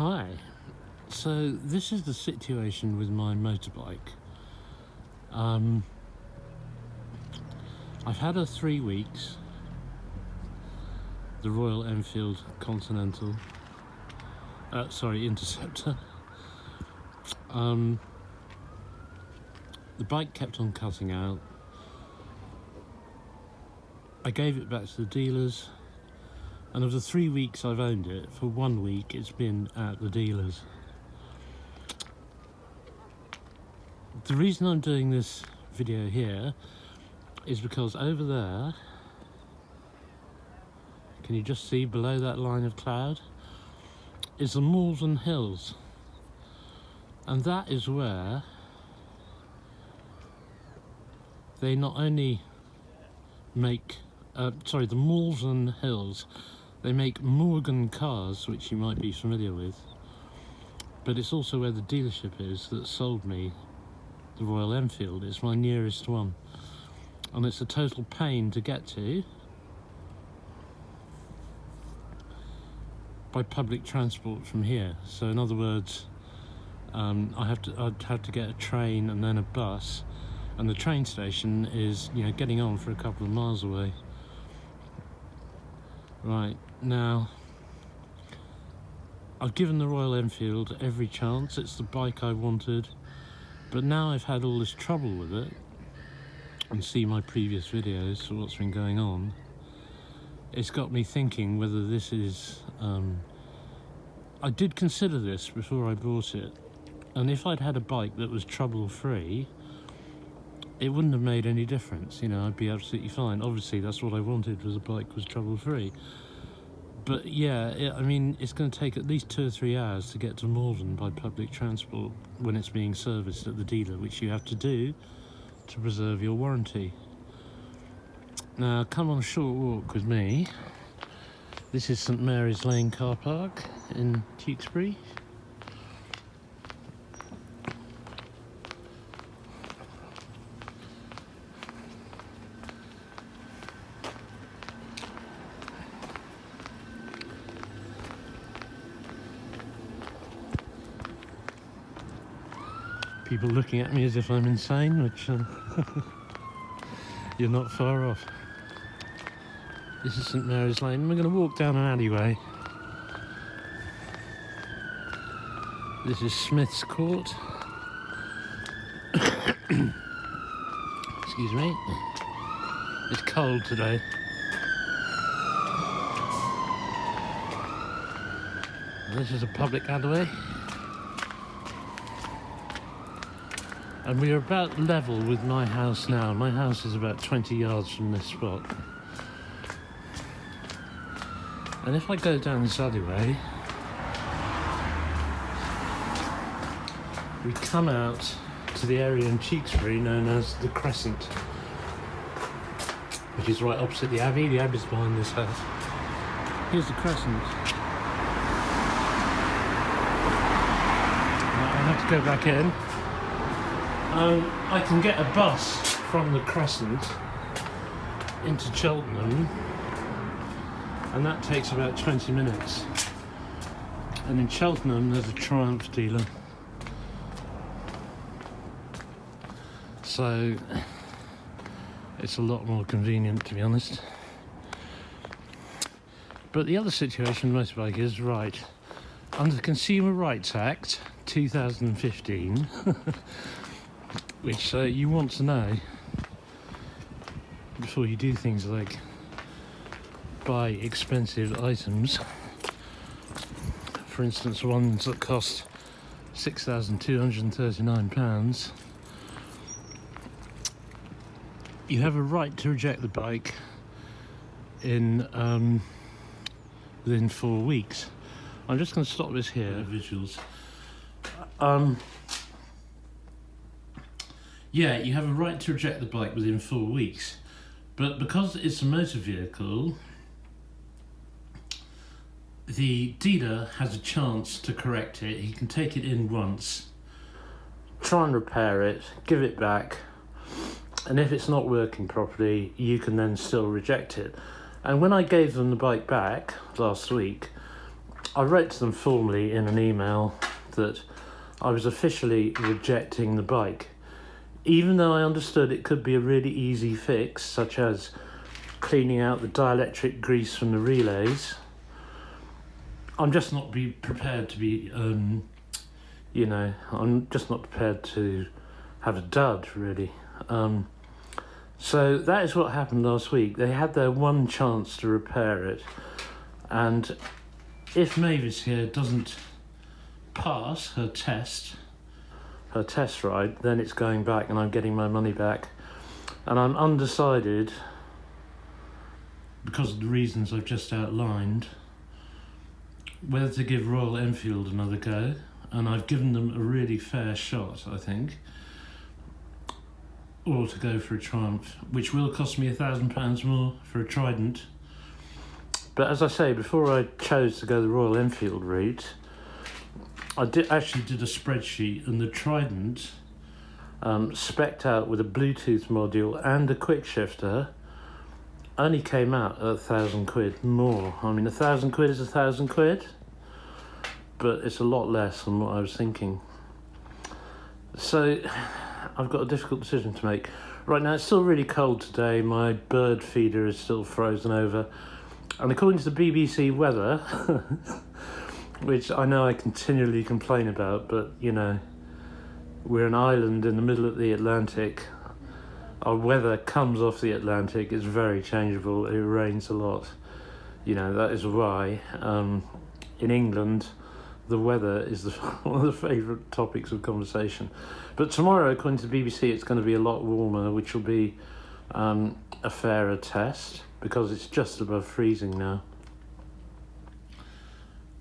Hi. So this is the situation with my motorbike. I've had her 3 weeks, the Royal Enfield Interceptor. The bike kept on cutting out. I gave it back to the dealers, and of the 3 weeks I've owned it, for 1 week it's been at the dealers. The reason I'm doing this video here is because over there, can you just see below that line of cloud, is the Malvern Hills, and that is where they not only make the Malvern Hills, they make Morgan cars, which you might be familiar with, but it's also where the dealership is that sold me the Royal Enfield. It's my nearest one, and it's a total pain to get to by public transport from here. So in other words, I'd have to get a train and then a bus, and the train station is, getting on for a couple of miles away. Right, now I've given the Royal Enfield every chance. It's the bike I wanted, but now I've had all this trouble with it, and see my previous videos for what's been going on, it's got me thinking whether this is I did consider this before I bought it, and if I'd had a bike that was trouble-free, it wouldn't have made any difference. I'd be absolutely fine. Obviously that's what I wanted, was a bike was trouble-free. But yeah, it's going to take at least 2 or 3 hours to get to Malvern by public transport when it's being serviced at the dealer, which you have to do to preserve your warranty. Now, come on a short walk with me. This is St Mary's Lane car park in Tewkesbury. People looking at me as if I'm insane, which you're not far off. This is St Mary's Lane. We're going to walk down an alleyway. This is Smith's Court. Excuse me. It's cold today. This is a public alleyway. And we are about level with my house now. My house is about 20 yards from this spot. And if I go down this alleyway, we come out to the area in Tewkesbury known as the Crescent, which is right opposite the Abbey. The Abbey's behind this house. Here's the Crescent. Now I have to go back in. I can get a bus from the Crescent into Cheltenham, and that takes about 20 minutes. And in Cheltenham there's a Triumph dealer. So it's a lot more convenient, to be honest. But the other situation with motorbike is, right, under the Consumer Rights Act 2015, which you want to know before you do things like buy expensive items, for instance ones that cost £6,239, you have a right to reject the bike in within 4 weeks. I'm just going to stop this here. Visuals. Yeah, you have a right to reject the bike within 4 weeks, but because it's a motor vehicle, the dealer has a chance to correct it. He can take it in once, try and repair it, give it back, and if it's not working properly, you can then still reject it. And when I gave them the bike back last week, I wrote to them formally in an email that I was officially rejecting the bike, even though I understood it could be a really easy fix, such as cleaning out the dielectric grease from the relays. I'm just not prepared to be, I'm just not prepared to have a dud, really. So that is what happened last week. They had their one chance to repair it, and if Mavis here doesn't pass her test ride, then it's going back and I'm getting my money back. And I'm undecided, because of the reasons I've just outlined, whether to give Royal Enfield another go, and I've given them a really fair shot, I think, or to go for a Triumph, which will cost me £1,000 more for a Trident. But as I say, before I chose to go the Royal Enfield route, I actually did a spreadsheet, and the Trident, spec'd out with a Bluetooth module and a quick shifter, only came out at £1,000 more. I mean, £1,000 is £1,000, but it's a lot less than what I was thinking. So I've got a difficult decision to make. Right now, it's still really cold today. My bird feeder is still frozen over. And according to the BBC weather, which I know I continually complain about, but, you know, we're an island in the middle of the Atlantic. Our weather comes off the Atlantic. It's very changeable. It rains a lot. You know, that is why in England, the weather is one of the favourite topics of conversation. But tomorrow, according to the BBC, it's going to be a lot warmer, which will be a fairer test, because it's just above freezing now.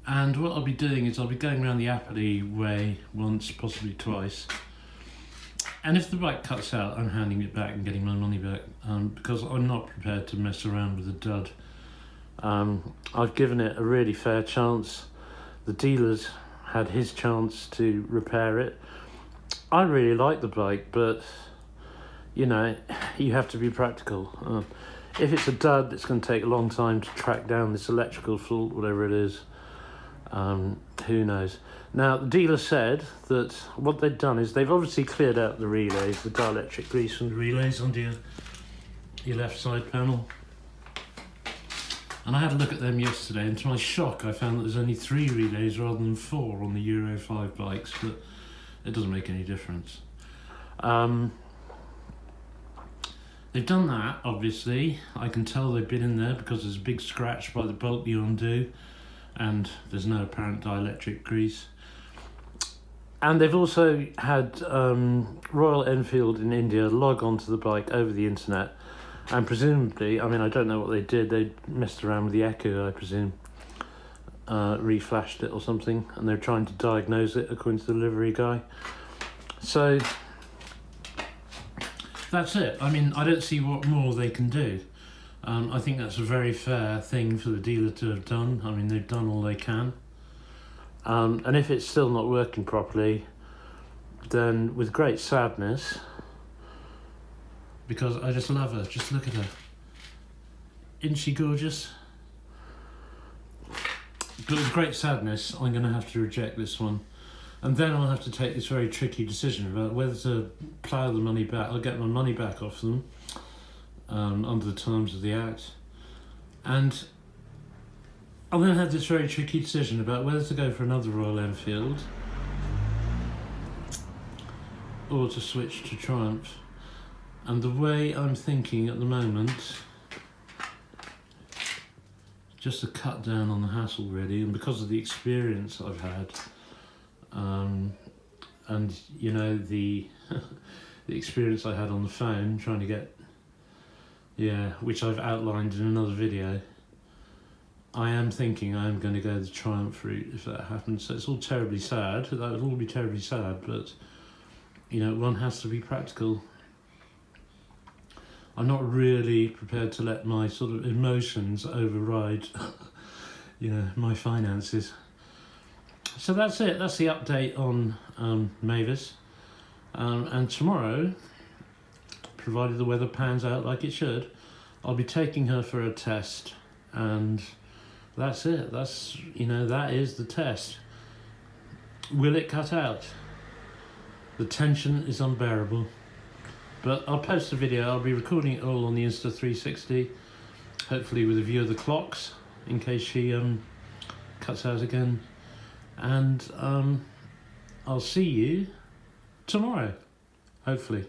And what I'll be doing is I'll be going around the Appley way once, possibly twice. And if the bike cuts out, I'm handing it back and getting my money back, because I'm not prepared to mess around with a dud. I've given it a really fair chance. The dealer's had his chance to repair it. I really like the bike, but, you know, you have to be practical. If it's a dud, it's going to take a long time to track down this electrical fault, whatever it is. Who knows? Now, the dealer said that what they've done is they've obviously cleared out the relays, the dielectric grease from the relays onto your left side panel. And I had a look at them yesterday, and to my shock, I found that there's only 3 relays rather than 4 on the Euro 5 bikes, but it doesn't make any difference. They've done that, obviously. I can tell they've been in there because there's a big scratch by the bolt you undo, and there's no apparent dielectric grease. And they've also had Royal Enfield in India log onto the bike over the internet, and presumably, I mean, I don't know what they did, they messed around with the echo, I presume, reflashed it or something, and they're trying to diagnose it according to the delivery guy. So that's it. I mean, I don't see what more they can do. I think that's a very fair thing for the dealer to have done. I mean, they've done all they can. And if it's still not working properly, then with great sadness, because I just love her, just look at her. Isn't she gorgeous? But with great sadness, I'm going to have to reject this one. And then I'll have to take this very tricky decision about whether to plough the money back. I'll get my money back off them under the terms of the Act. And I'll then have this very tricky decision about whether to go for another Royal Enfield or to switch to Triumph. And the way I'm thinking at the moment, just a cut down on the hassle really, and because of the experience I've had, and you know, the the experience I had on the phone trying to get, which I've outlined in another video, I am thinking I am going to go the Triumph route if that happens. So it's all terribly sad, that would all be terribly sad, but you know, one has to be practical. I'm not really prepared to let my sort of emotions override you know, my finances. So that's it, that's the update on Mavis. And tomorrow, provided the weather pans out like it should, I'll be taking her for a test, and that's it. That's, you know, that is the test. Will it cut out? The tension is unbearable. But I'll post a video. I'll be recording it all on the Insta360, hopefully with a view of the clocks in case she cuts out again. And I'll see you tomorrow, hopefully.